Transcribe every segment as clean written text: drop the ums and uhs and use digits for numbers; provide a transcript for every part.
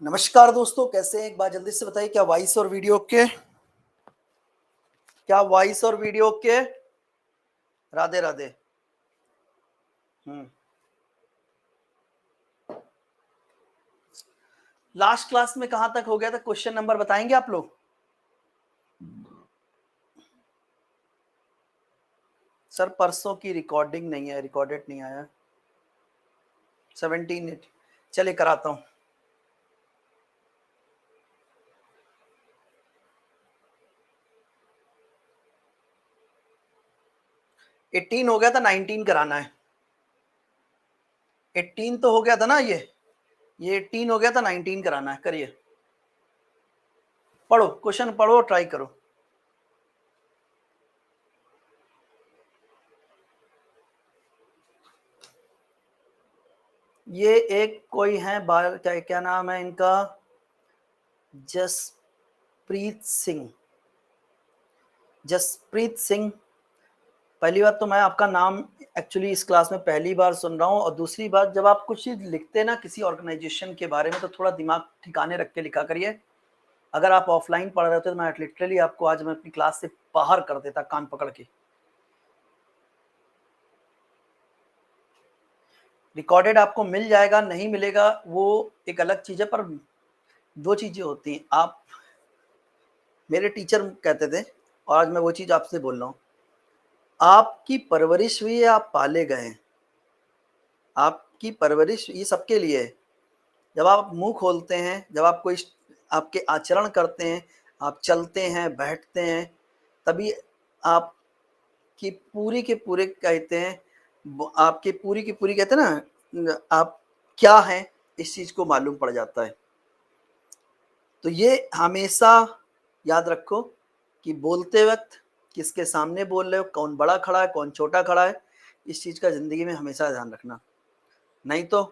नमस्कार दोस्तों, कैसे हैं? एक बार जल्दी से बताइए, क्या वॉइस और वीडियो ओके? क्या वॉइस और video okay? Radhe Radhe. Last class में कहां तक हो गया था? क्वेश्चन नंबर बताएंगे आप लोग? सर परसों की रिकॉर्डिंग नहीं है, रिकॉर्डेड नहीं आया। 17 चलिए कराता हूं। 18 हो गया था, 19 कराना है। 18 तो हो गया था ना, ये 18 हो गया था, 19 कराना है। करिए, पढ़ो क्वेश्चन, पढ़ो, ट्राई करो। ये एक कोई है, क्या नाम है इनका? जसप्रीत सिंह। जसप्रीत सिंह। पहली बात तो मैं आपका नाम एक्चुअली इस क्लास में पहली बार सुन रहा हूँ, और दूसरी बात, जब आप कुछ चीज लिखते हैं ना किसी ऑर्गेनाइजेशन के बारे में, तो थोड़ा दिमाग ठिकाने रख के लिखा करिए। अगर आप ऑफलाइन पढ़ रहे होते तो मैं लिटरली आपको आज मैं अपनी क्लास से बाहर कर देता, कान पकड़ के। रिकॉर्डेड आपको मिल जाएगा, नहीं मिलेगा वो एक अलग चीज है, पर दो चीजें होती हैं। आप मेरे टीचर कहते थे, और आज मैं वो चीज आपसे बोल रहा हूँ। आपकी परवरिश हुई है, आप पाले गए। आपकी परवरिश ये सबके लिए है। जब आप मुंह खोलते हैं, जब आप कोई आपके आचरण करते हैं, आप चलते हैं, बैठते हैं, तभी आपकी पूरी के पूरे कहते हैं, आपके पूरी की पूरी कहते हैं ना, आप क्या हैं इस चीज को मालूम पड़ जाता है। तो ये हमेशा याद रखो कि बोलते वक्त किसके सामने बोल रहे हो, कौन बड़ा खड़ा है, कौन छोटा खड़ा है, इस चीज का जिंदगी में हमेशा ध्यान रखना। नहीं तो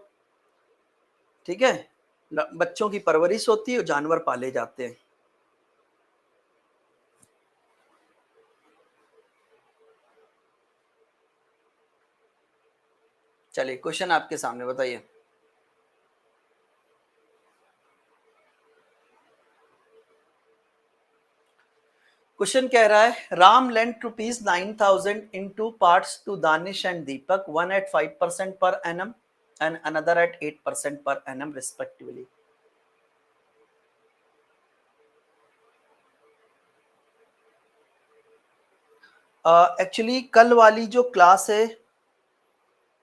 ठीक है, बच्चों की परवरिश होती है और जानवर पाले जाते हैं। चलिए क्वेश्चन आपके सामने, बताइए। क्वेश्चन कह रहा है, Ram lent ₹9,000 in 2 parts to Danish and Deepak, one at 5% per annum and another at 8% per annum respectively. Actually कल वाली जो क्लास है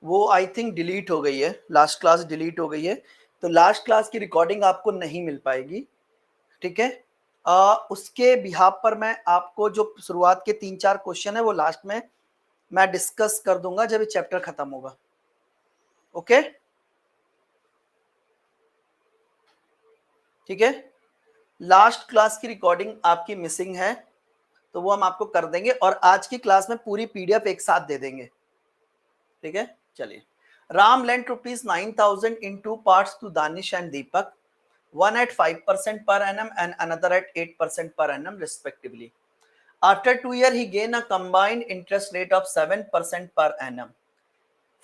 वो आई थिंक डिलीट हो गई है, लास्ट क्लास डिलीट हो गई है, तो लास्ट क्लास की रिकॉर्डिंग आपको नहीं मिल पाएगी। ठीक है, उसके बिहाफ पर मैं आपको जो शुरुआत के 3-4 क्वेश्चन है वो लास्ट में मैं डिस्कस कर दूंगा जब ये चैप्टर खत्म होगा। ओके, ठीक है। लास्ट क्लास की रिकॉर्डिंग आपकी मिसिंग है, तो वो हम आपको कर देंगे, और आज की क्लास में पूरी पीडीएफ एक साथ दे देंगे। ठीक है, चलिए। Ram lent ₹9,000 in 2 parts to Danish and Deepak, one at 5% per annum and another at 8% per annum respectively. After 2 years, he gained a combined interest rate of 7% per annum.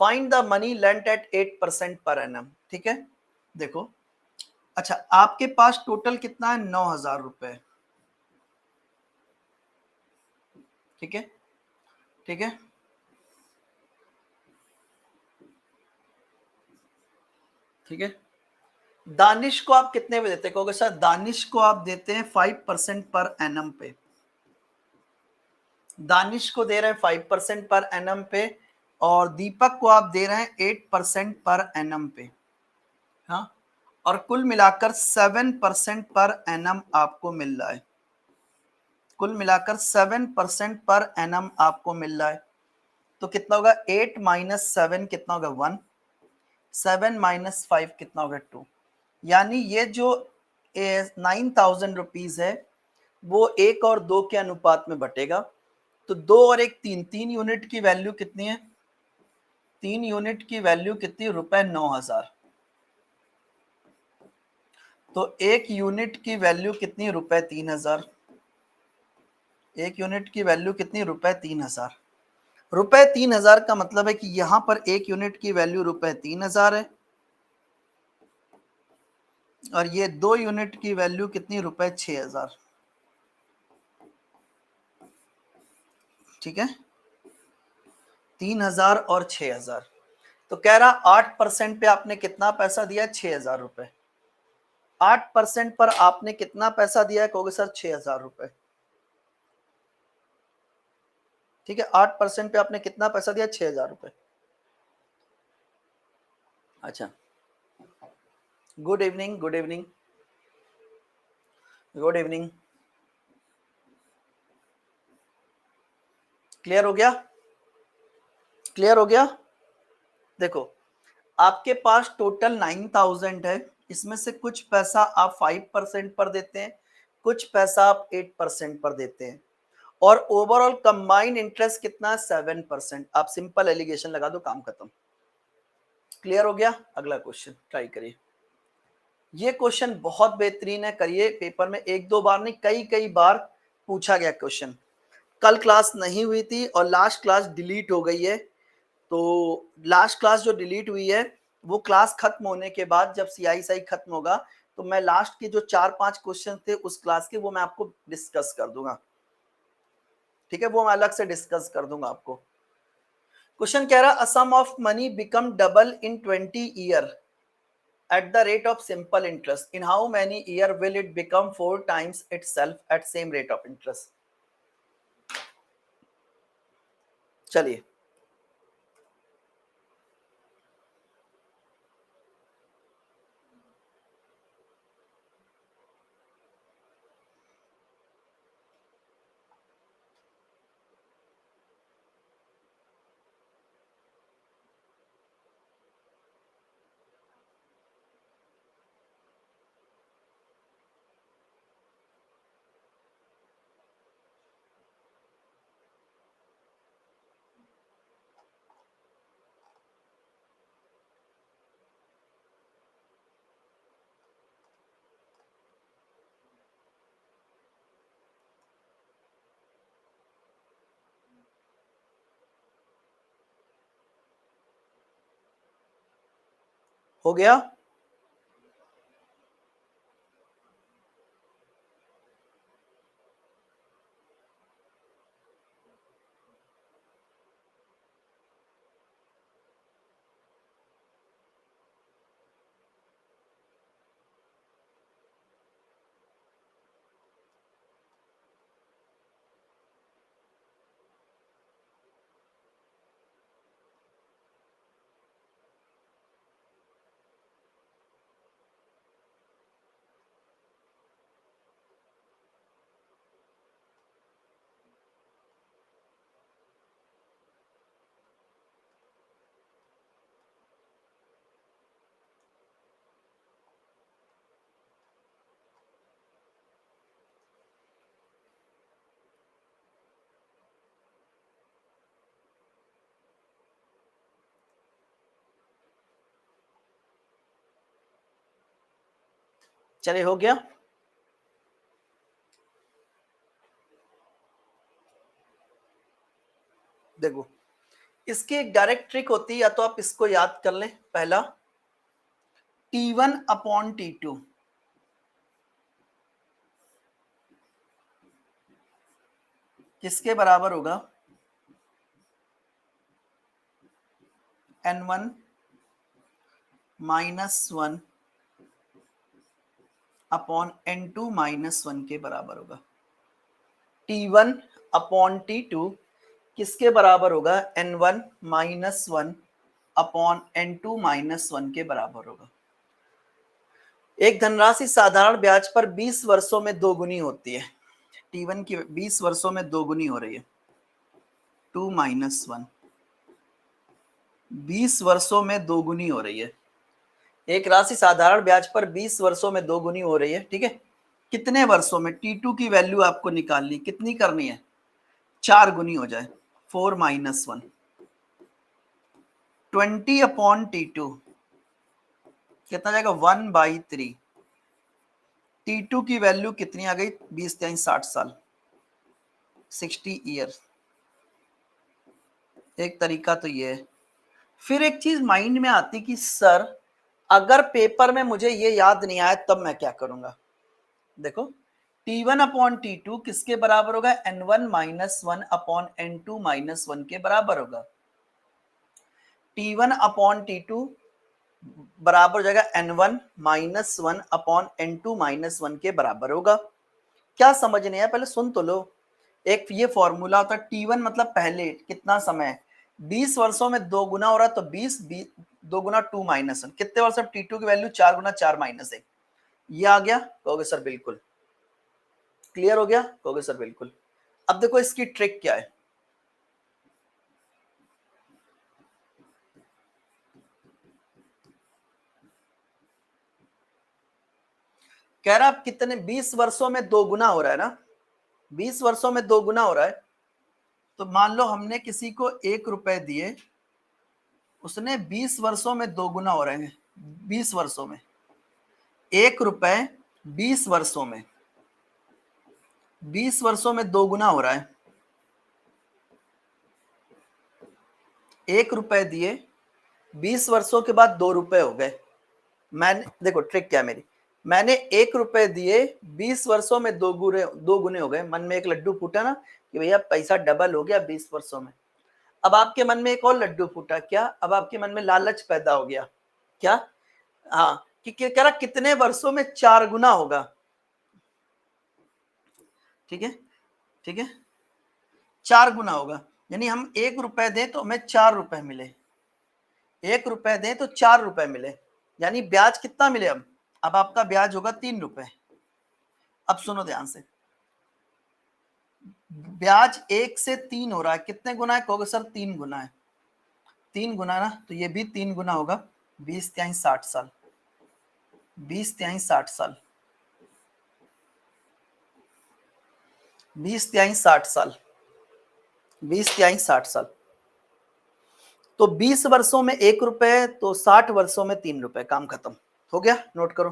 Find the money lent at 8% per annum. ठीक है, देखो। अच्छा, आपके पास total कितना है? 9,000 रुपए। ठीक है, ठीक है, ठीक है। दानिश को आप कितने पे देते? कहोगे सर दानिश को आप देते हैं 5% पर एनम पे। दानिश को दे रहे हैं 5% पर एनम पे, और दीपक को आप दे रहे हैं 8% पर एनम पे। हाँ, और कुल मिलाकर 7% पर एनम आपको मिल रहा है। कुल मिलाकर 7% पर एनम आपको मिल रहा है। तो कितना होगा? 8 माइनस 7 कितना होगा? 1। 7 माइनस 5 कितना होगा? 2। यानी ये जो 9,000 रुपीज है वो 1 और 2 के अनुपात में बटेगा। तो 2 और 1 3, 3 यूनिट की वैल्यू कितनी है? 3 यूनिट की वैल्यू कितनी? ₹9,000। तो 1 यूनिट की वैल्यू कितनी? ₹3,000। 1 यूनिट की वैल्यू कितनी? ₹3,000। ₹3,000 का मतलब है कि यहां पर 1 यूनिट की वैल्यू ₹3,000 है। और ये 2 यूनिट की वैल्यू कितनी रुपए 6000, ठीक है, 3000 और 6000। तो कह रहा 8% पे आपने कितना पैसा दिया, 6000 रुपए। 8% पर आपने कितना पैसा दिया है, कहोगे सर 6000 रुपए, ठीक है। 8% पे आपने कितना पैसा दिया, 6000 रुपए। अच्छा, good evening, good evening, good evening. Clear हो गया, क्लियर हो गया। देखो, आपके पास टोटल 9000 है, इसमें से कुछ पैसा आप 5% पर देते हैं, कुछ पैसा आप 8% पर देते हैं, और ओवरऑल कंबाइंड इंटरेस्ट कितना, 7%। आप सिंपल एलिगेशन लगा दो, काम खत्म। क्लियर हो गया। अगला क्वेश्चन ट्राई करिए। ये क्वेश्चन बहुत बेहतरीन है, करिए। पेपर में एक दो बार नहीं, कई कई बार पूछा गया क्वेश्चन। कल क्लास नहीं हुई थी और लास्ट क्लास डिलीट हो गई है। तो लास्ट क्लास जो डिलीट हुई है, वो क्लास खत्म होने के बाद जब CI खत्म होगा, तो मैं लास्ट के जो 4-5 क्वेश्चन थे उस क्लास के, वो मैं आपको डिस्कस कर दूंगा, ठीक है। वो मैं अलग से डिस्कस कर दूंगा आपको। क्वेश्चन कह रहा, a sum of money become double in 20 year at the rate of simple interest. In how many year will it become 4 times itself at same rate of interest? चलिए, हो गया। चलिए, हो गया। देखो, इसकी एक डायरेक्ट ट्रिक होती है, या तो आप इसको याद कर लें। पहला, T1 अपॉन T2 किसके बराबर होगा, N1 -1 अपॉन N2 -1 के बराबर होगा। T1 अपॉन T2 किसके बराबर होगा, N1 -1 अपॉन N2 -1 के बराबर होगा। एक धनराशि साधारण ब्याज पर 20 वर्षों में दोगुनी होती है। T1 की 20 वर्षों में दोगुनी हो रही है, 2 -1, 20 वर्षों में दोगुनी हो रही है। एक राशि साधारण ब्याज पर 20 वर्षों में दोगुनी हो रही है, ठीक है। कितने वर्षों में, T2 की वैल्यू आपको निकालनी, कितनी करनी है, 4 गुनी हो जाए, 4 -1, 20 अपॉन T2 कितना जाएगा, 1/3। T2 की वैल्यू कितनी आ गई, 20 3 60 साल, 60 ईयर। एक तरीका तो ये है। फिर एक चीज माइंड में आती कि सर अगर पेपर में मुझे ये याद नहीं आया तब मैं क्या करूंगा, देखो T1 अपॉन T2 किसके बराबर होगा, N1 minus one upon N2 minus one के बराबर होगा। T1 अपॉन T2 बराबर हो जाएगा N1 minus one upon N2 minus one के बराबर होगा। क्या समझ नहीं है पहले सुन तो लो। एक ये फॉर्मूला होता है T1 मतलब पहले कितना समय, 20 वर्षों में 2 गुना हो रहा है तो 20 2 गुना 2 माइनस वन, कितने वर्ष में T2 की वैल्यू 4 गुना 4 माइनस 1, ये आ गया, कहोगे सर बिल्कुल। क्लियर हो गया, कहोगे सर बिल्कुल। अब देखो इसकी ट्रिक क्या है, कह रहा कितने 20 वर्षों में 2 गुना हो रहा है ना, 20 वर्षों में 2 गुना हो रहा है, तो मान लो हमने किसी को 1 रुपए दिए, उसने 20 वर्षों में 2 गुना हो रहे हैं, 20 वर्षों में 1 रुपए 20 वर्षों में 20 वर्षों में 2 गुना हो रहा है। 1 रुपए दिए, 20 वर्षों के बाद 2 रुपए हो गए। मैंने देखो ट्रिक क्या है मेरी, मैंने 1 रुपए दिए, 20 वर्षों में 2 गुने हो गए। मन में एक लड्डू फूटा ना कि भैया पैसा डबल हो गया 20 वर्षों में। अब आपके मन में एक और लड्डू फूटा, क्या, अब आपके मन में लालच पैदा हो गया, क्या, हाँ, कि कह रहा कितने वर्षों में 4 गुना होगा। ठीक है, ठीक है, 4 गुना होगा, यानी हम 1 रुपए दें तो हमें 4 रुपए मिले, 1 रुपए दें तो 4 रुपए मिले, यानी ब्याज कितना मिले। अब आपका ब्याज होगा 3 रुपए। अब सुनो ध्यान से, ब्याज 1 से 3 हो रहा है, कितने गुना है, कहोगे सर 3 गुना है। 3 गुना ना, तो ये भी 3 गुना होगा, 20 तिहाई 60 साल, 20 तिहाई 60 साल, 20 तिहाई 60 साल, 20 तिहाई 60 साल। तो 20 वर्षों में 1 रुपए, तो 60 वर्षों में 3 रुपए, काम खत्म हो गया। नोट करो,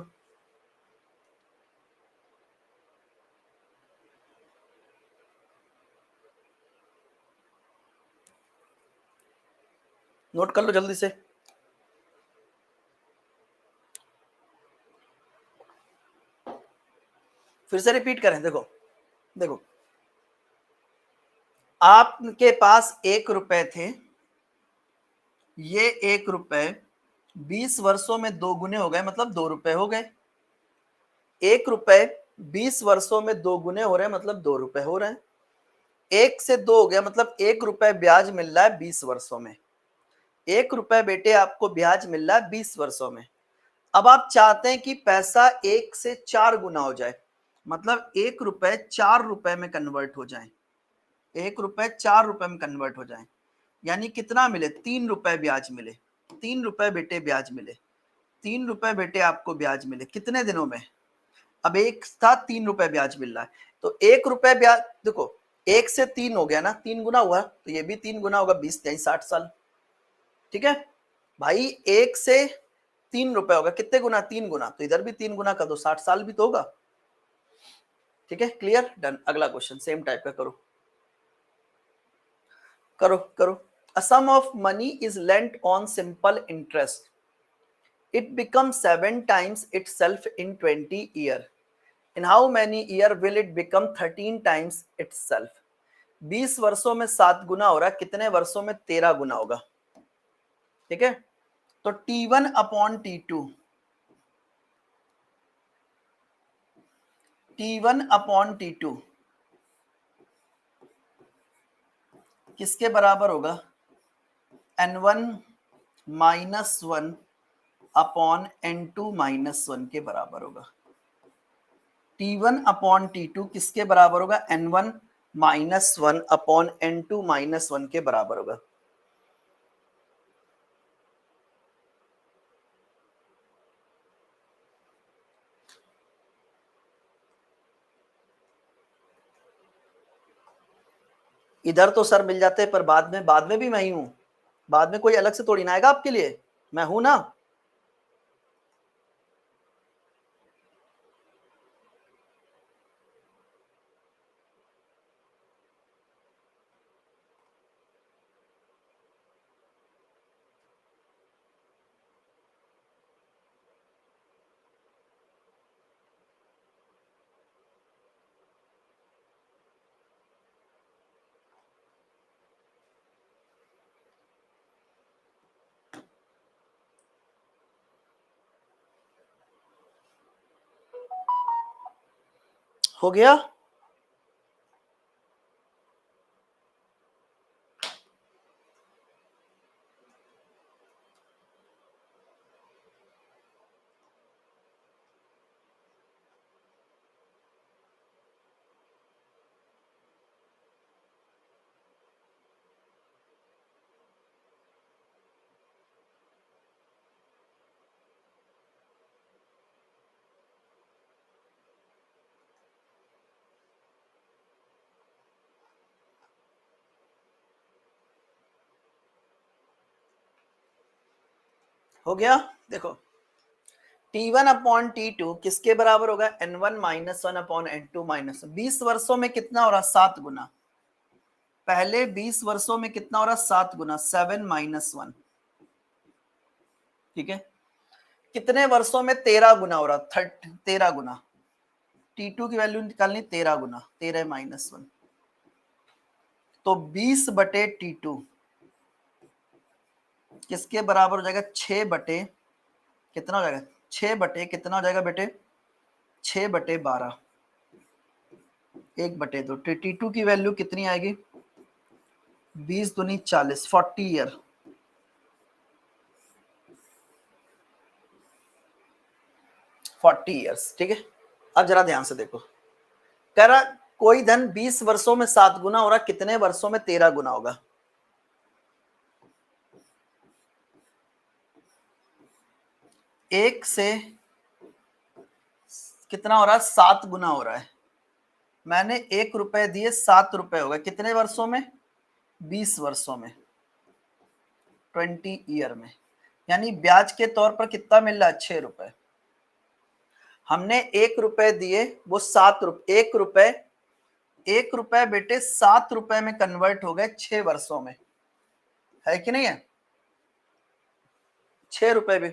नोट कर लो जल्दी से। फिर से रिपीट करें, देखो देखो, आपके पास 1 रुपए थे, ये 1 रुपए 20 वर्षों में 2 गुने हो गए, मतलब 2 रुपए हो गए। 1 रुपए 20 वर्षों में 2 गुने हो रहे हैं, मतलब 2 रुपए हो रहे हैं। 1 से 2 हो गया, मतलब 1 रुपए ब्याज मिल रहा है 20 वर्षों में। 1 रुपए बेटे आपको ब्याज मिल रहा है 20 वर्षों में। अब आप चाहते हैं कि पैसा 1 से 4 गुना हो जाए, मतलब 1 रुपए 4 रुपए में कन्वर्ट हो जाए, 1 रुपए 4 रुपए में कन्वर्ट हो जाए, यानी कितना मिले, 3 रुपए ब्याज मिले। 3 रुपए बेटे ब्याज मिले, 3 रुपए बेटे आपको ब्याज मिले, कितने दिनों में। अब एक था 3 रुपए ब्याज मिल रहा है, तो 1 रुपए ब्याज, देखो 1 से 3 हो गया ना, 3 गुना हुआ, तो ये भी 3 गुना होगा, 20 तिहाई 60 साल। ठीक है भाई, 1 से 3 रुपए होगा, कितने गुना, 3 गुना, तो इधर भी 3 गुना कर दो, 60 साल भी तो होगा। ठीक है, क्लियर, डन। अगला क्वेश्चन सेम टाइप का करो, करो करो। A sum of money is lent on simple interest. It becomes 7 times itself in 20 years. In how many years will it become 13 times itself? 20 वर्षों में 7 गुना हो रहा है, कितने वर्षों में 13 गुना होगा। ठीक है, तो T1 upon T2, T1 upon T2 किसके बराबर होगा, N1 minus one upon N2 minus one के बराबर होगा। T1 अपॉन T2 किसके बराबर होगा, N1 minus one upon N2 minus one के बराबर होगा। इधर तो सर मिल जाते हैं, पर बाद में भी मैं ही हूं, बाद में कोई अलग से थोड़ी ना आएगा आपके लिए, मैं हूं ना। हो गया? हो गया? देखो T1 अपॉन T2 किसके बराबर होगा? N1 minus 1 upon N2 minus 20 वर्षों में कितना हो रहा? 7 गुना। पहले 20 वर्षों में कितना हो रहा? 7 गुना, 7 माइनस 1। ठीक है, कितने वर्षों में 13 गुना हो रहा? 13 गुना। T2 की वैल्यू निकालनी, 13 गुना, 13 माइनस 1, तो 20 बटे T2 किसके बराबर हो जाएगा? 6 बटे कितना हो जाएगा? 6 बटे कितना हो जाएगा बेटे? 6 बटे 12, 1 बटे 2। T2 की वैल्यू कितनी आएगी? 20 दूनी 40, 40 ईयर। ठीक है, अब जरा ध्यान से देखो, कह रहा कोई धन 20 वर्षों में 7 गुना हो रहा, कितने वर्षों में 13 गुना होगा? एक से कितना हो रहा है? 7 गुना हो रहा है। मैंने 1 रुपए दिए, 7 रुपए हो गए, कितने वर्षों में? 20 वर्षों में, 20 ईयर में। यानी ब्याज के तौर पर कितना मिल रहा है? 6 रुपए। हमने 1 रुपए दिए, वो 7 रुपए, 1 रुपए बेटे 7 रुपए में कन्वर्ट हो गए 6 वर्षों में, है कि नहीं है? 6 रुपए भी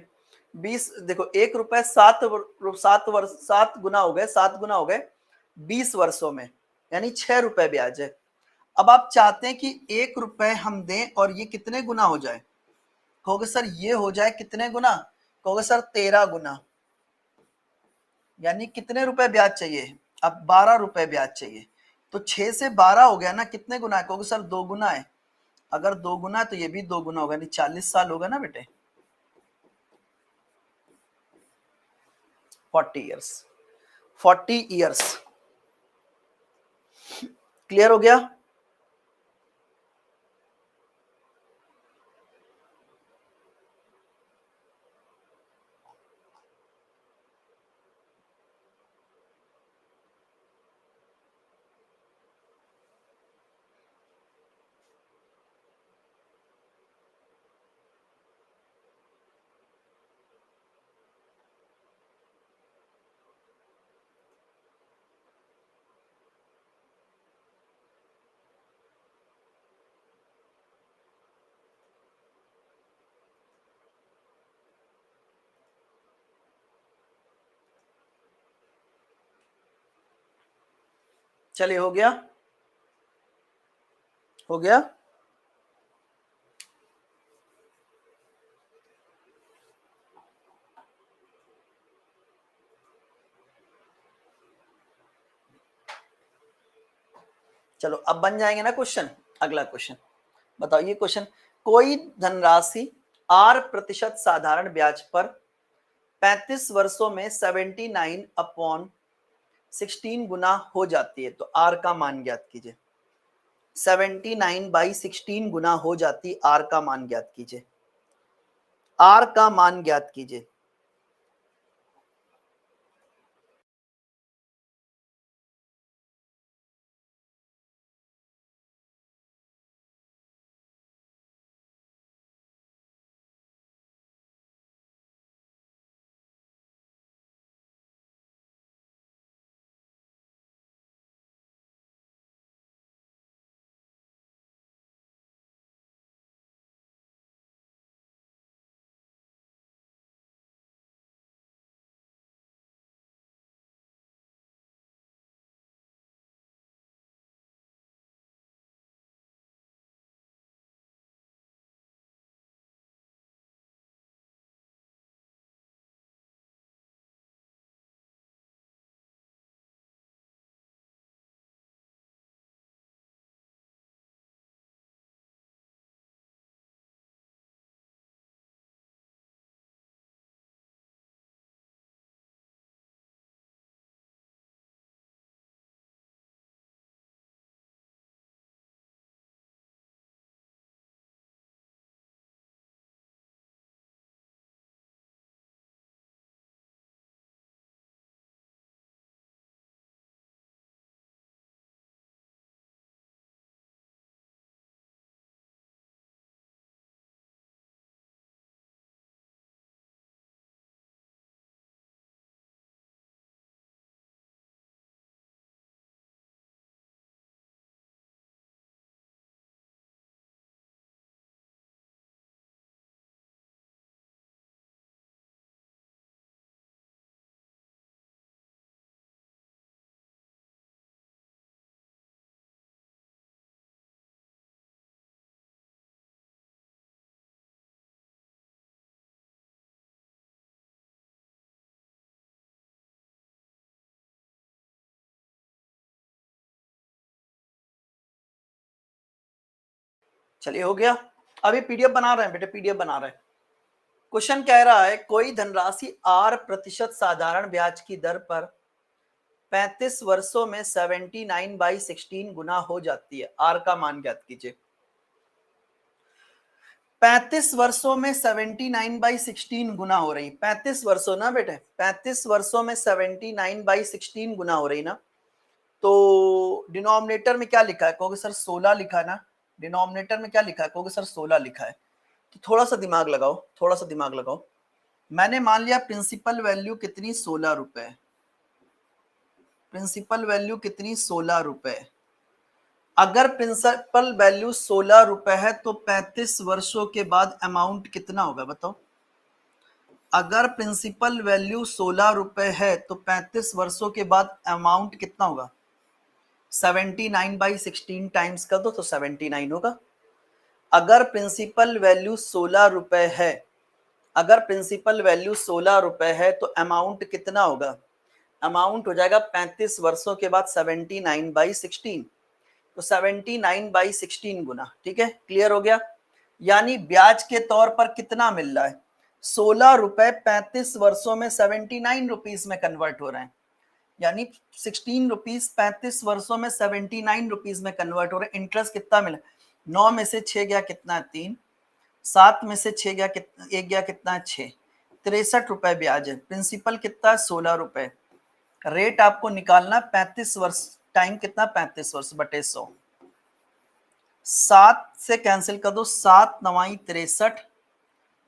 20, देखो 1 रुपए 7 गुना हो गए, 7 गुना हो गए 20 वर्षों में, यानी 6 रुपए ब्याज है। अब आप चाहते हैं कि 1 रुपए हम दें और ये कितने गुना हो जाए? कहोगे सर ये हो जाए कितने गुना? कहोगे सर 13 गुना। यानी कितने रुपए ब्याज चाहिए? अब 12 रुपए ब्याज चाहिए। तो 6 से 12 हो गया ना, कितने गुना है? कहोगे सर 2 गुना है। अगर 2 गुना है तो ये भी 2 गुना होगा, यानी 40 साल होगा ना बेटे, 40 ईयर्स। 40 ईयर्स। क्लियर हो गया? चलिए, हो गया? हो गया? चलो अब बन जाएंगे ना क्वेश्चन। अगला क्वेश्चन बताओ, ये क्वेश्चन, कोई धनराशि 8% साधारण ब्याज पर 35 वर्षों में 79 अपॉन 16 गुना हो जाती है, तो आर का मान ज्ञात कीजिए। 79/16 गुना हो जाती, आर का मान ज्ञात कीजिए। आर का मान ज्ञात कीजिए। चलिए हो गया। अभी पीडीएफ बना रहे हैं बेटे, पीडीएफ बना रहे हैं। क्वेश्चन कह रहा है कोई धनराशि 8% साधारण ब्याज की दर पर 35 वर्षों में 79/16 गुना हो जाती है। आर का मान ज्ञात कीजिए। 35 वर्षों में 79/16 गुना हो रही। 35 वर्षों ना बेटे, 35 वर्षों में 79/16 गुना हो रही ना। तो डिनोमिनेटर में क्या लिखा है? कहोगे सर 16 लिखा है ना। डिनोमिनेटर में क्या लिखा है? कहोगे सर 16 लिखा है। तो थोड़ा सा दिमाग लगाओ, थोड़ा सा दिमाग लगाओ। मैंने मान लिया प्रिंसिपल वैल्यू कितनी, 16 रुपए। प्रिंसिपल वैल्यू कितनी, 16 रुपए। अगर प्रिंसिपल वैल्यू 16 रुपए है तो 35 वर्षों के बाद अमाउंट कितना होगा बताओ? अगर प्रिंसिपल वैल्यू 16 रुपए है तो 35 वर्षों के बाद अमाउंट कितना होगा? 79/16 टाइम्स कर दो तो 79 होगा। अगर प्रिंसिपल वैल्यू 16 रुपए है, अगर प्रिंसिपल वैल्यू 16 रुपए है तो अमाउंट कितना होगा? अमाउंट हो जाएगा 35 वर्षों के बाद 79/16, तो 79/16 गुना। ठीक है, क्लियर हो गया। यानी ब्याज के तौर पर कितना मिल रहा है? 16 रुपए 35 वर्षों में 79 रुपीज में कन्वर्ट हो रहे हैं। यानी 16 रुपीज 35 वर्षों में 79 रुपीज में कन्वर्ट हो रहे हैं। इंटरेस्ट कितना मिला? 9 में से 6 गया कितना है? 3। 7 में से 6 गया कितना? 1 गया कितना है? 6। 63 रुपए ब्याज है। प्रिंसिपल कितना है? 16 रुपए। रेट आपको निकालना 35 वर्ष टाइम कितना? 35 वर्ष बटे 100। 7 से कैंसिल कर दो, 7 9 63,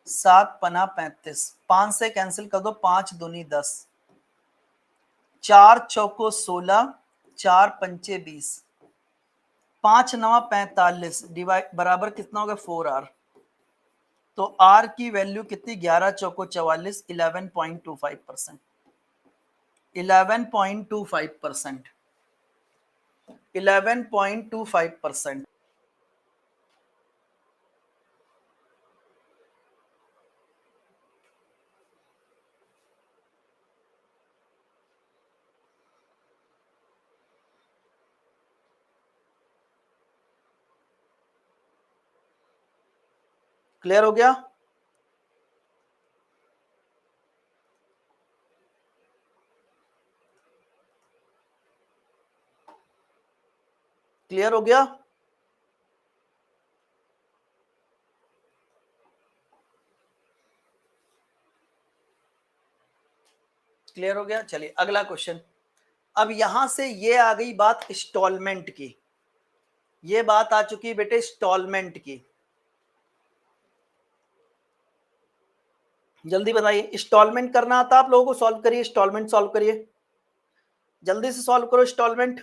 7 पना 35। 5 से कैंसिल कर दो, 5 दूनी 10, 4 चौको 16, 4 पंचे 20, 5 9 45 डिवाइड बराबर कितना होगा? 4R। तो R की वैल्यू कितनी? 11 चौको 44, 11.25%। 11.25%। 11.25%। क्लियर हो गया? क्लियर हो गया? क्लियर हो गया। चलिए अगला क्वेश्चन। अब यहां से ये आ गई बात इंस्टॉलमेंट की। ये बात आ चुकी है बेटे इंस्टॉलमेंट की। जल्दी बताइए, इंस्टॉलमेंट करना आता आप लोगों को? सॉल्व करिए, इंस्टॉलमेंट सॉल्व करिए, जल्दी से सॉल्व करो इंस्टॉलमेंट।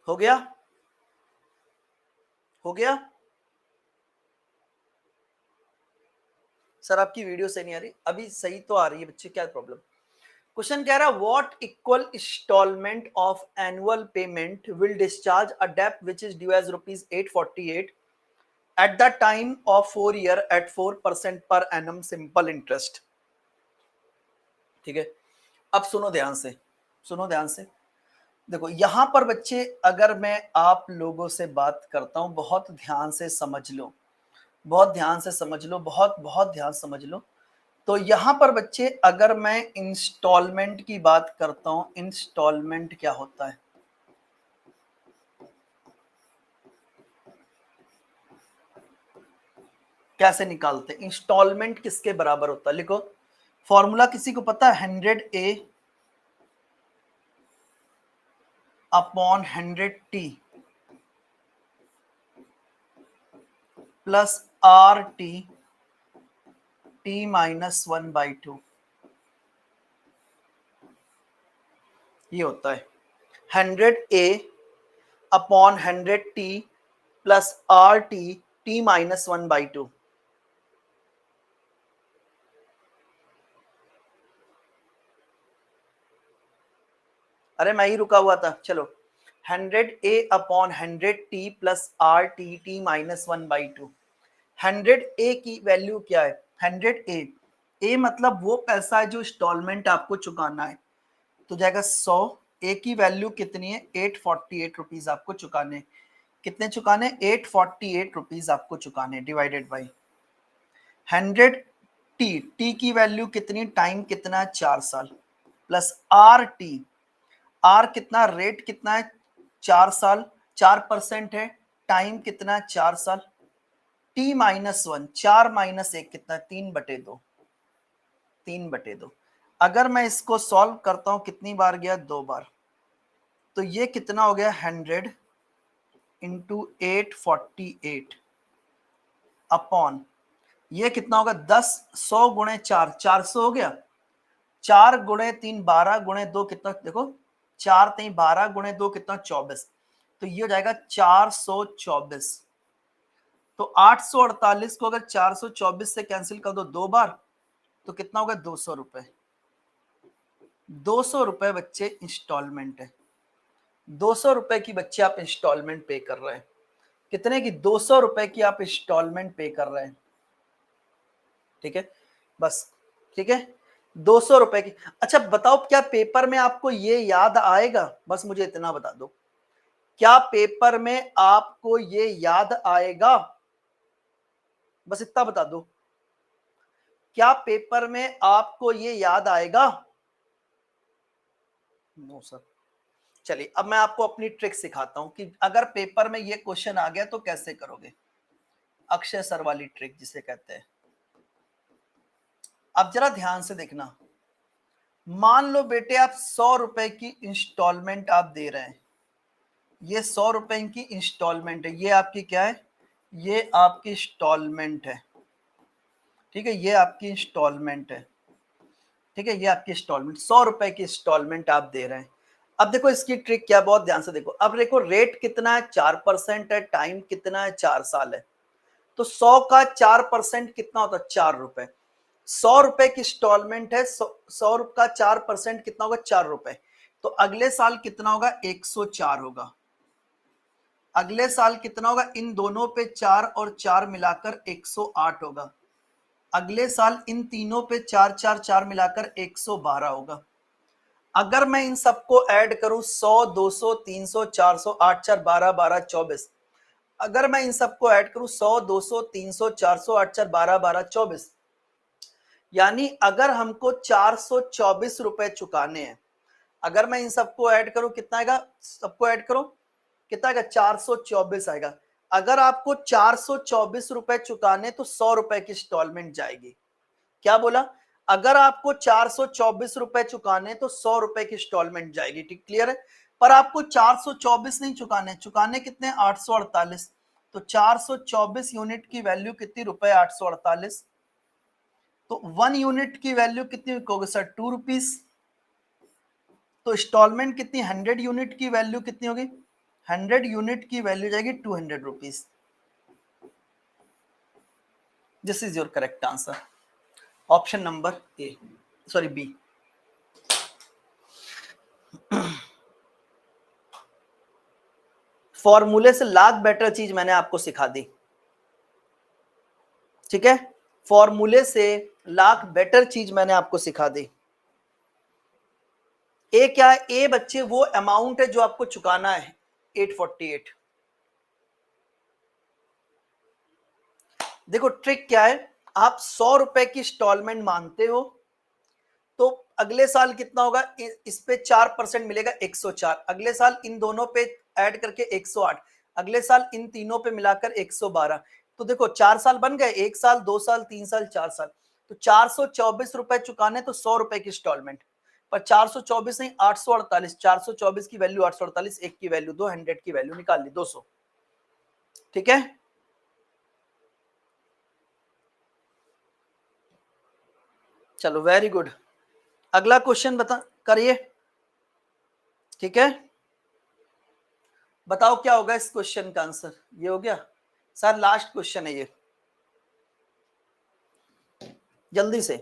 हो गया? हो गया? सर आपकी वीडियो सही नहीं आ रही, अभी सही तो आ रही है बच्चे, क्या प्रॉब्लम? क्वेश्चन कह रहा है what equal instalment of annual payment will discharge a debt which is due as ₹848 at the time of 4 year at 4% per annum simple interest। ठीक है, अब सुनो ध्यान से, सुनो ध्यान से। देखो यहां पर बच्चे, अगर मैं आप लोगों से बात करता हूं, बहुत ध्यान से समझ लो, बहुत ध्यान से समझ लो, बहुत बहुत ध्यान समझ लो। तो यहां पर बच्चे अगर मैं इंस्टॉलमेंट की बात करता हूं, इंस्टॉलमेंट क्या होता है, कैसे निकालते हैं इंस्टॉलमेंट, किसके बराबर होता है? लिखो फॉर्मूला, किसी को पता है? 100A upon 100T plus RT T-1/2, ये होता है 100A upon 100T plus RT T-1/2। अरे मैं ही रुका हुआ था, चलो 100A upon 100T plus RT T-1/2। 100A की वैल्यू क्या है? 100A, ए मतलब वो पैसा है जो इंस्टॉलमेंट आपको चुकाना है, तो जाएगा 100। ए की वैल्यू कितनी है? 848 रुपीज आपको चुकाने। कितने चुकाने? 848 रुपीज आपको चुकाने, डिवाइडेड बाई 100T, टी की वैल्यू कितनी? टाइम कितना? 4 साल, प्लस RT, आर कितना? रेट कितना है? 4 साल, 4% है, टाइम कितना? 4 साल, T-1, 4 - 1 कितना? 3/2, 3/2। अगर मैं इसको सॉल्व करता हूं, कितनी बार गया? 2 बार, तो ये कितना हो गया? 100 इंटू 848 अपॉन, ये कितना होगा? 10, 100 गुणे 4, 400 हो गया। 4 गुणे 3 12 गुणे 2 कितना? देखो 4 3 12 गुणे 2 कितना? 24, तो ये हो जाएगा 424। तो 848 को अगर 424 से कैंसिल कर दो 2 बार, तो कितना होगा? 200 रुपए। 200 रुपए बच्चे इंस्टॉलमेंट है, 200 रुपए की बच्चे आप इंस्टॉलमेंट पे कर रहे हैं। कितने की? 200 रुपए की आप इंस्टॉलमेंट पे कर रहे हैं। ठीक है, बस, ठीक है, 200 रुपए की। अच्छा बताओ, क्या पेपर में आपको ये याद आएगा? बस मुझे इतना बता दो, क्या पेपर में आपको ये याद आएगा? बस इतना बता दो, क्या पेपर में आपको ये याद आएगा? No sir. चलिए अब मैं आपको अपनी ट्रिक सिखाता हूं कि अगर पेपर में ये क्वेश्चन आ गया तो कैसे करोगे। अक्षय सर वाली ट्रिक जिसे कहते हैं। अब जरा ध्यान से देखना, मान लो बेटे आप 100 रुपए की इंस्टॉलमेंट आप दे रहे हैं, ये 100 रुपए की इंस्टॉलमेंट है, ये आपकी क्या है? ये आपकी इंस्टॉलमेंट है। ठीक है, ये आपकी इंस्टॉलमेंट है। ठीक है, ये आपकी इंस्टॉलमेंट, 100 रुपए की इंस्टॉलमेंट आप दे रहे हैं। अब देखो इसकी ट्रिक क्या, बहुत ध्यान से देखो। अब देखो रेट कितना है? 4% है, टाइम कितना है? 4 साल है। तो 100 का 4% कितना होता है? 4 रुपए। 100 रुपए की इंस्टॉलमेंट है, 100 का 4% कितना होगा? 4 रुपए। तो अगले साल कितना होगा? 104 होगा। अगले साल कितना होगा? इन दोनों पे 4 और 4 मिलाकर 108 होगा। अगले साल इन तीनों पे 4 4 4 मिलाकर 112 होगा। अगर मैं इन सबको ऐड करूं, 100 200 300 400 8 4 12 12 24, अगर मैं इन सबको ऐड करूं 100 200 300 400 8 4 12 12 24, यानी अगर हमको 424 रुपए चुकाने हैं, अगर मैं इन सबको ऐड करूं कितना आएगा? सबको ऐड करो, कितना आएगा? 424 आएगा। अगर आपको 424 रुपए चुकाने तो 100 रुपए की इंस्टॉलमेंट जाएगी। क्या बोला? अगर आपको 424 रुपए चुकाने तो 100 रुपए की इंस्टॉलमेंट जाएगी। ठीक, क्लियर है? पर आपको 424 नहीं चुकाने, चुकाने कितने? 848। तो 424 यूनिट की वैल्यू कितनी? रुपए 848। तो 1 यूनिट की वैल्यू कितनी होगी सर? 2 रुपीज। तो इंस्टॉलमेंट कितनी? 100 यूनिट की वैल्यू कितनी होगी? 100 यूनिट की वैल्यू जाएगी 200 rupees. This is your correct answer, option number A, sorry B. फॉर्मूले से लाख बेटर चीज मैंने आपको सिखा दी, ठीक है, फॉर्मूले से लाख बेटर चीज मैंने आपको सिखा दी। ए क्या है? ए बच्चे वो अमाउंट है जो आपको चुकाना है 848। देखो ट्रिक क्या है, आप 100 रुपए की इंस्टॉलमेंट मानते हो तो अगले साल कितना होगा, इस पे 4% मिलेगा 104, अगले साल इन दोनों पे ऐड करके 108, अगले साल इन तीनों पे मिलाकर 112। तो देखो 4 साल बन गए, 1 साल 2 साल 3 साल 4 साल, तो 424 रुपए चुकाने तो 100 रुपए की इंस्टॉलमेंट, पर 424 नहीं 848, 424 की वैल्यू 848, एक की वैल्यू 200 की वैल्यू निकाल ली 200, ठीक है। चलो वेरी गुड, अगला क्वेश्चन बता करिए, ठीक है। बताओ क्या होगा इस क्वेश्चन का आंसर, ये हो गया सर, लास्ट क्वेश्चन है ये, जल्दी से।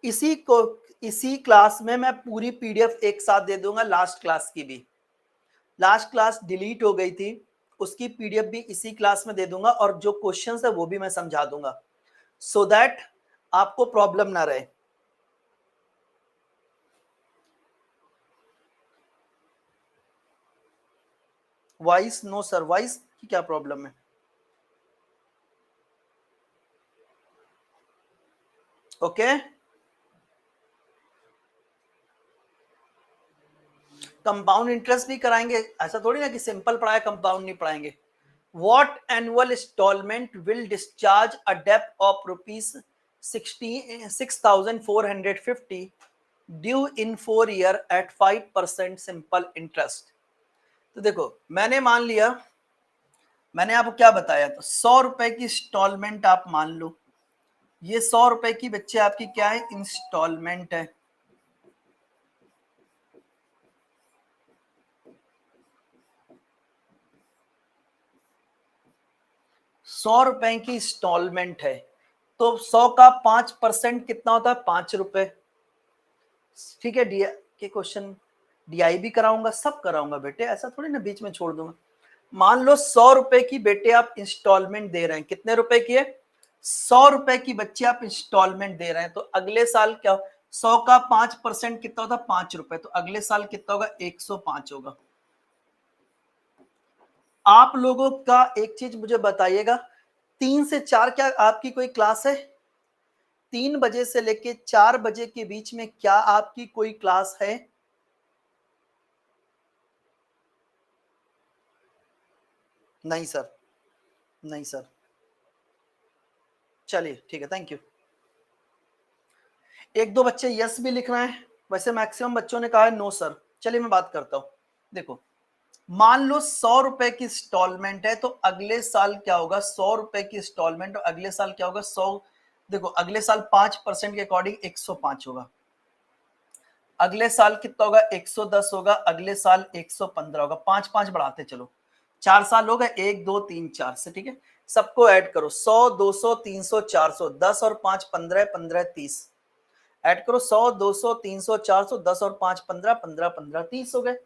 इसी क्लास में मैं पूरी पीडीएफ एक साथ दे दूंगा, लास्ट क्लास की भी, लास्ट क्लास डिलीट हो गई थी उसकी पीडीएफ भी इसी क्लास में दे दूंगा, और जो क्वेश्चंस है वो भी मैं समझा दूंगा, सो दैट आपको प्रॉब्लम ना रहे। वॉइस नो सर, वॉइस की क्या प्रॉब्लम है? ओके, कंपाउंड इंटरेस्ट भी कराएंगे, ऐसा थोड़ी ना कि सिंपल पढ़ाया कंपाउंड नहीं पढ़ाएंगे। What annual installment will discharge a debt of rupees 6,450 due in 4 year at 5% simple interest? तो देखो मैंने मान लिया, मैंने आपको क्या बताया, तो 100 रुपए की इंस्टॉलमेंट आप मान लो, ये 100 रुपए की बच्चे आपकी क्या है, इंस्टॉलमेंट है। सौ रुपए की इंस्टॉलमेंट है, तो 100 का 5% कितना होता है, 5 रुपए, ठीक है। डी के क्वेश्चन डीआई भी कराऊंगा, सब कराऊंगा बेटे, ऐसा थोड़ी ना बीच में छोड़ दूंगा। मान लो 100 रुपए की बेटे आप इंस्टॉलमेंट दे रहे हैं, कितने रुपए की है, 100 रुपए की बच्चे आप इंस्टॉलमेंट दे रहे हैं, तो अगले साल क्या, 100 का 5% कितना होता है, 5 रुपए, तो अगले साल कितना होगा, 105 होगा। आप लोगों का एक चीज मुझे बताइएगा, 3 से 4 क्या आपकी कोई क्लास है, 3 बजे से लेके 4 बजे के बीच में क्या आपकी कोई क्लास है? नहीं सर, नहीं सर, चलिए ठीक है, थैंक यू। एक दो बच्चे यस भी लिख रहे हैं, वैसे मैक्सिमम बच्चों ने कहा है नो सर। चलिए मैं बात करता हूं, देखो मान लो 100 रुपए की इंस्टॉलमेंट है, तो अगले साल क्या होगा, 100 रुपए की इंस्टॉलमेंट, और अगले साल क्या होगा, 100, देखो अगले साल 5% के अकॉर्डिंग 105 होगा, अगले साल कितना होगा, 110 होगा, अगले साल 115 होगा, 5-5 बढ़ाते चलो, 4 साल हो गए, 1 2 3 4 से, ठीक है। सबको ऐड करो, 100 200 300 400, 10 और 5 15, 15 30, ऐड करो 100 200 300 400, 10 और 5 15, 15 15 30 हो गए।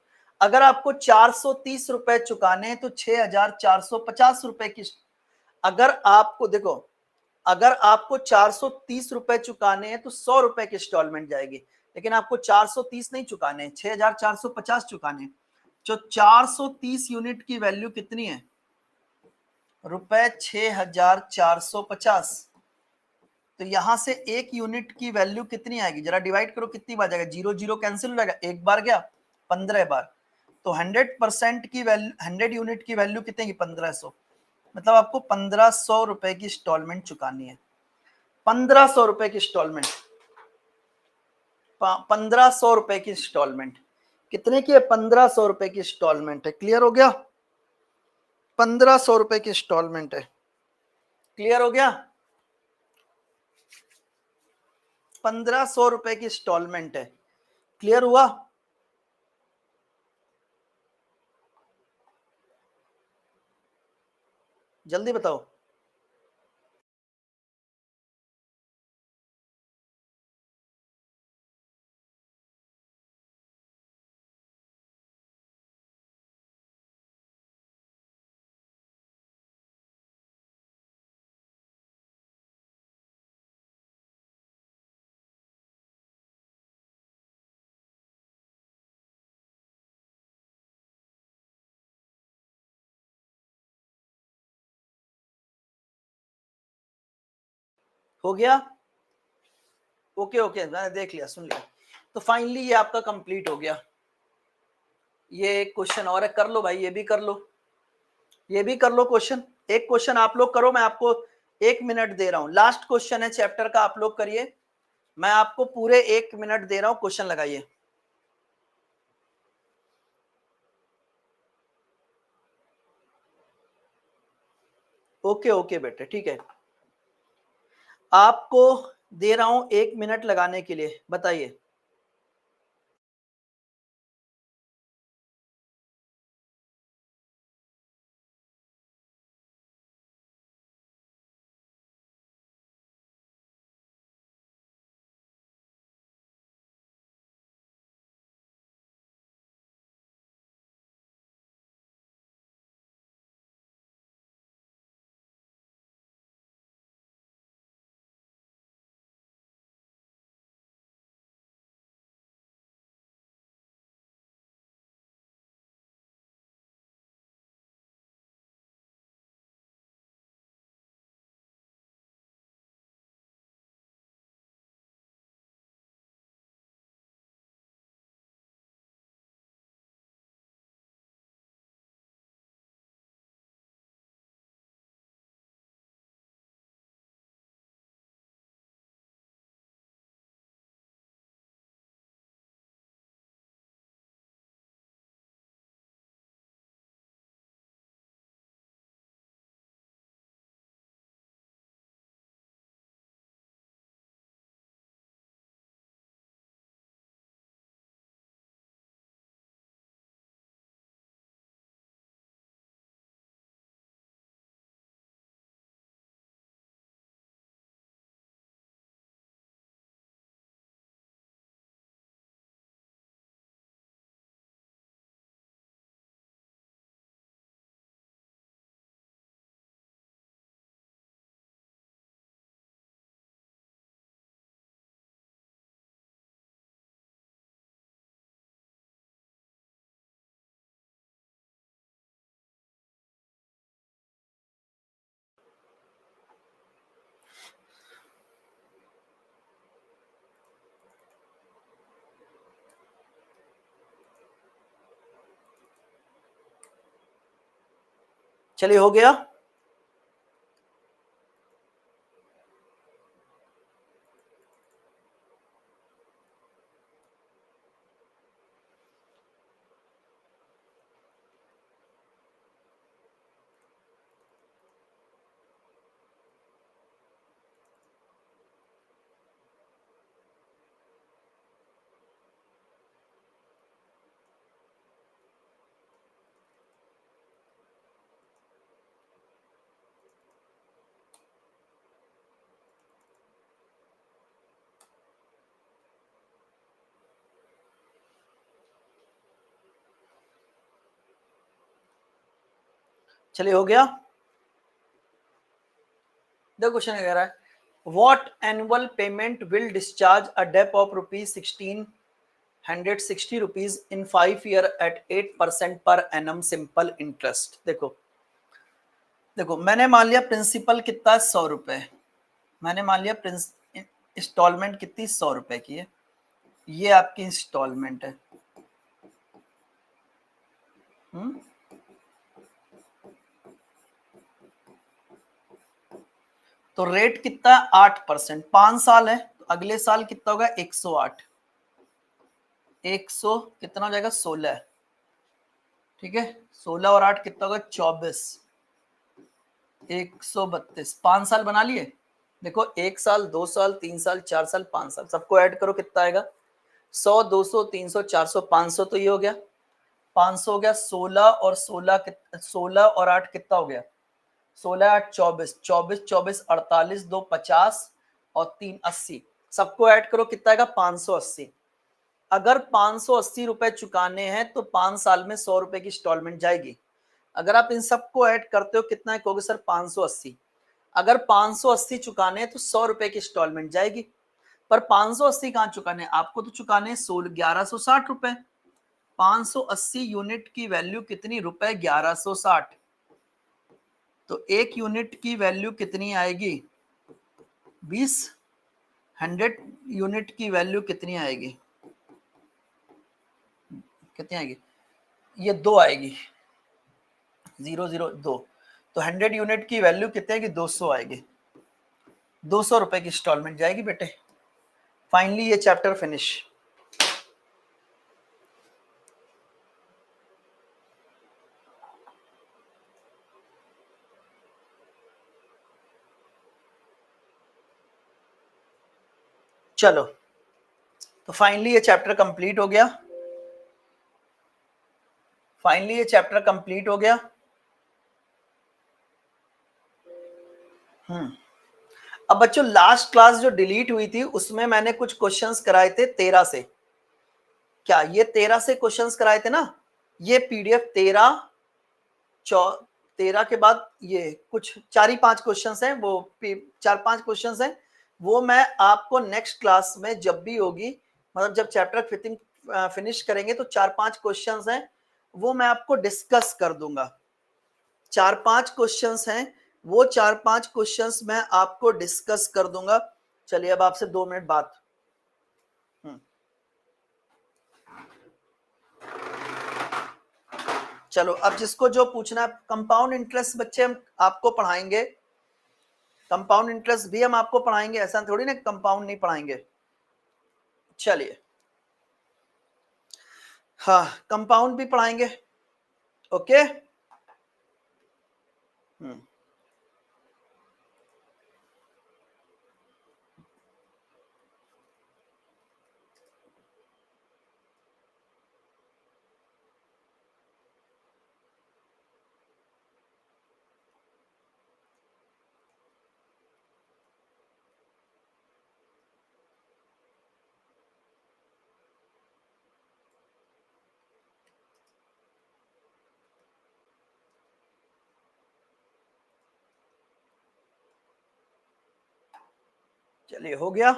अगर आपको 430 रुपए चुकाने हैं तो 6,450 रुपए की, अगर आपको देखो, अगर आपको 430 रुपए चुकाने हैं तो 100 रुपए की इंस्टॉलमेंट जाएगी, लेकिन आपको 430 नहीं चुकाने, 6,450 चुकाने। जो 430 यूनिट की वैल्यू कितनी है, रुपए 6,450, तो यहां से एक यूनिट की वैल्यू कितनी आएगी, जरा डिवाइड करो, कितनी बार जाएगा, 0 0 कैंसिल हो जाएगा, एक बार गया, 15 बार, तो 100% की वैल्यू, 100 यूनिट की वैल्यू कितनी, 1500, मतलब आपको 1500 रुपए की इंस्टॉलमेंट चुकानी है, 1500 रुपए की इंस्टॉलमेंट, 1500 रुपए की इंस्टॉलमेंट, कितने की है, 1500 रुपए की इंस्टॉलमेंट है, क्लियर हो गया, 1500 रुपए की इंस्टॉलमेंट है, क्लियर हो गया, 1500 रुपए की इंस्टॉलमेंट है, क्लियर हुआ। जल्दी बताओ। हो गया? ओके ओके, मैंने देख लिया, सुन लिया। तो फाइनली ये आपका कंप्लीट हो गया। ये एक क्वेश्चन और है, कर लो भाई, ये भी कर लो, ये भी कर लो क्वेश्चन। एक क्वेश्चन आप लोग करो, मैं आपको 1 मिनट दे रहा हूं। लास्ट क्वेश्चन है चैप्टर का, आप लोग करिए। मैं आपको पूरे 1 मिनट दे रहा हूं, क्वेश्चन लगाइए। ओके ओके बेटे, ठीक है। आपको दे रहा हूं 1 मिनट लगाने के लिए, बताइए। चलिए, हो गया। चलिए, हो गया। द क्वेश्चन कह रहा है, what annual payment will discharge a debt of ₹1660 in 5 year at 8% per annum simple interest. देखो देखो, मैंने मान लिया प्रिंसिपल कितना है, 100 रुपए। मैंने मान लिया इंस्टॉलमेंट कितनी, 100 रुपए की है। ये आपकी इंस्टॉलमेंट है। हम्म तो रेट कितना है, 8%। 5 साल है, तो अगले साल कितना होगा, 108। 100 कितना हो जाएगा, 16। ठीक है, 16 और 8 कितना होगा, 24। 132। 5 साल बना लिए। देखो, 1 साल, 2 साल, 3 साल, 4 साल, 5 साल, सबको ऐड करो, कितना आएगा, 100, 200, 300, 400, 500। तो ये हो गया 500 हो गया। 16 और 16 16 और 8 कितना हो गया, 16 8 24, 24 24 48, 2 50 और 3 80। सबको ऐड करो कितना आएगा? 580। अगर 580 रुपए चुकाने हैं तो 5 साल में 100 रुपए की इंस्टॉलमेंट जाएगी। अगर आप इन सबको ऐड करते हो कितना कहोगे सर? 580। अगर 580 चुकाने हैं तो 100 रुपए की इंस्टॉलमेंट जाएगी। पर 580 कहां चुकाने? आपको तो चुकाने 1160 रुपए। 580 यूनिट की वैल्यू कितनी? रुपए 1160। तो एक यूनिट की वैल्यू कितनी आएगी? 20। 100 यूनिट की वैल्यू कितनी आएगी? कितनी आएगी? ये 2 आएगी, 002। तो 100 यूनिट की वैल्यू कितने आएगी? 200 आएगी। 200 रुपए की इंस्टॉलमेंट जाएगी बेटे। फाइनली ये चैप्टर फिनिश। चलो, तो फाइनली ये चैप्टर कंप्लीट हो गया। फाइनली ये चैप्टर कंप्लीट हो गया। अब बच्चों लास्ट क्लास जो डिलीट हुई थी उसमें मैंने कुछ क्वेश्चंस कराए थे 13 से। क्या ये 13 से क्वेश्चंस कराए थे ना? ये पीडीएफ 13 के बाद ये कुछ 4 ही 5 क्वेश्चंस हैं, वो 4-5 क्वेश्चंस हैं। वो मैं आपको नेक्स्ट क्लास में जब भी होगी, मतलब जब चैप्टर फिटिंग फिनिश करेंगे तो 4-5 क्वेश्चंस हैं, वो मैं आपको डिस्कस कर दूंगा। 4-5 क्वेश्चंस हैं, वो 4-5 क्वेश्चंस मैं आपको डिस्कस कर दूंगा। चलिए अब आपसे 2 मिनट बात। चलो अब जिसको जो पूछना है, कंपाउंड इंटरेस्ट बच्चे हम आपको पढ़ाएंगे। कंपाउंड इंटरेस्ट भी हम आपको पढ़ाएंगे, ऐसा थोड़ी ना कंपाउंड नहीं पढ़ाएंगे। चलिए, हाँ कंपाउंड भी पढ़ाएंगे। ओके। चलिए हो गया।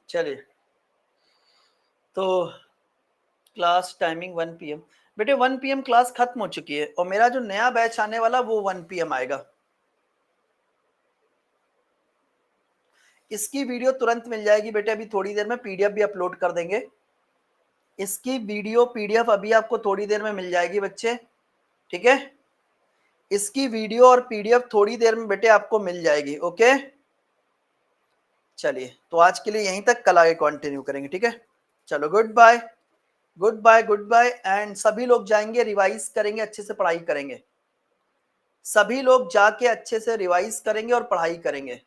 चलिए, तो क्लास टाइमिंग 1 PM। बेटे 1 PM क्लास खत्म हो चुकी है और मेरा जो नया बैच आने वाला वो 1 PM आएगा। इसकी वीडियो तुरंत मिल जाएगी बेटे, अभी थोड़ी देर में पीडीएफ भी अपलोड कर देंगे। इसकी वीडियो पीडीएफ अभी आपको थोड़ी देर में मिल जाएगी बच्चे, ठीक है? इसकी वीडियो और पीडीएफ थोड़ी देर में बेटे आपको मिल जाएगी। ओके, चलिए तो आज के लिए यहीं तक, कल आगे कंटिन्यू करेंगे, ठीक है? चलो goodbye, goodbye, goodbye. And सभी लोग जाएंगे, रिवाइज करेंगे, अच्छे से पढ़ाई करेंगे। सभी लोग जाके अच्छे से रिवाइज करेंगे और पढ़ाई करेंगे।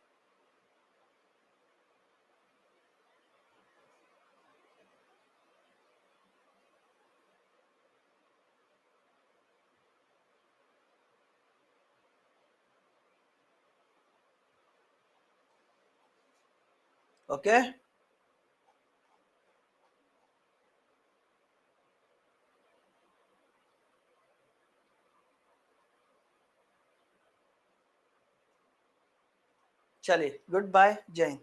ओके, चलिए गुड बाय, जय हिंद।